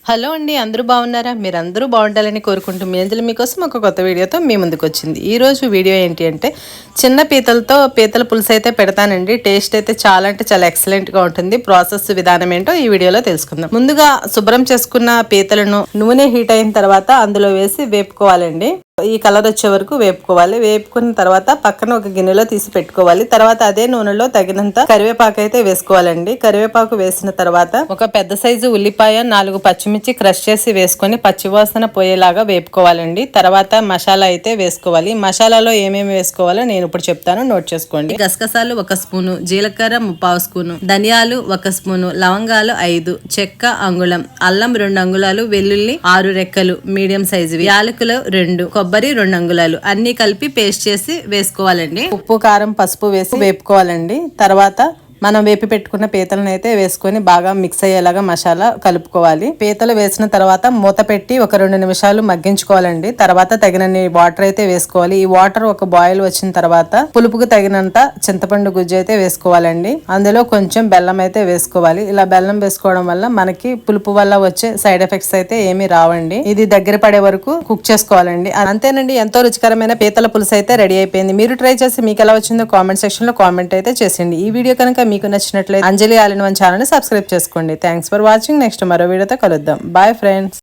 Hello అండి, అందరూ బాగున్నారా? మీరు అందరూ బాగుండాలని కోరుకుంటూ మీ అంజలి మీకోసం ఒక కొత్త వీడియోతో మీ ముందుకు వచ్చింది. ఈ రోజు వీడియో ఏంటి అంటే చిన్న పీతలతో పీతల పులుసు అయితే పెడతానండి. టేస్ట్ అయితే చాలా అంటే చాలా ఎక్సలెంట్గా ఉంటుంది. ప్రాసెస్ విధానం ఏంటో ఈ వీడియోలో తెలుసుకుందాం. ముందుగా శుభ్రం చేసుకున్న పీతలను నూనె హీట్ అయిన తర్వాత అందులో వేసి వేపుకోవాలండి. ఈ కలర్ వచ్చే వరకు వేపుకోవాలి. వేపుకున్న తర్వాత పక్కన ఒక గిన్నెలో తీసి పెట్టుకోవాలి. తర్వాత అదే నూనెలో తగినంత కరివేపాకు అయితే వేసుకోవాలండి. కరివేపాకు వేసిన తర్వాత ఒక పెద్ద సైజు ఉల్లిపాయ, 4 పచ్చిమిర్చి క్రష్ చేసి వేసుకొని పచ్చివాసన పోయేలాగా వేపుకోవాలండి. తర్వాత మసాలా అయితే వేసుకోవాలి. మసాలాలో ఏమేమి వేసుకోవాలో నేను ఇప్పుడు చెప్తాను, నోట్ చేసుకోండి. గసగసాలు 1 స్పూను, జీలకర్ర 3/4 స్పూను, ధనియాలు 1 స్పూను, లవంగాలు 5, చెక్క అంగుళం, అల్లం 2 అంగుళాలు, వెల్లుల్లి 6 రెక్కలు మీడియం సైజువి, యాలకులు 2, కొబ్బరి 2 అంగుళాలు అన్ని కలిపి పేస్ట్ చేసి వేసుకోవాలండి. ఉప్పు, కారం, పసుపు వేసి వేపుకోవాలండి. తర్వాత మనం వేపి పెట్టుకున్న పీతలను అయితే వేసుకొని బాగా మిక్స్ అయ్యేలాగా మసాలా కలుపుకోవాలి. పీతలు వేసిన తర్వాత మూత పెట్టి ఒక 2 నిమిషాలు మగ్గించుకోవాలండి. తర్వాత తగినన్ని వాటర్ అయితే వేసుకోవాలి. ఈ వాటర్ ఒక బాయిల్ వచ్చిన తర్వాత పులుపుకు తగినంత చింతపండు గుజ్జు అయితే వేసుకోవాలండి. అందులో కొంచెం బెల్లం అయితే వేసుకోవాలి. ఇలా బెల్లం వేసుకోవడం వల్ల మనకి పులుపు వల్ల వచ్చే సైడ్ ఎఫెక్ట్స్ అయితే ఏమీ రావండి. ఇది దగ్గర పడే వరకు కుక్ చేసుకోవాలండి. అంతేనండి, ఎంతో రుచికరమైన పీతల పులుసు అయితే రెడీ అయిపోయింది. మీరు ట్రై చేసి మీకు ఎలా వచ్చిందో కామెంట్ సెక్షన్ లో కామెంట్ అయితే చేసేయండి. ఈ వీడియో కనుక మీకు నచ్చినట్లయితే Anjali all in one channel ని సబ్స్క్రైబ్ చేసుకోండి. Thanks for watching. నెక్స్ట్ మరో వీడియోతో కలుద్దాం. Bye friends.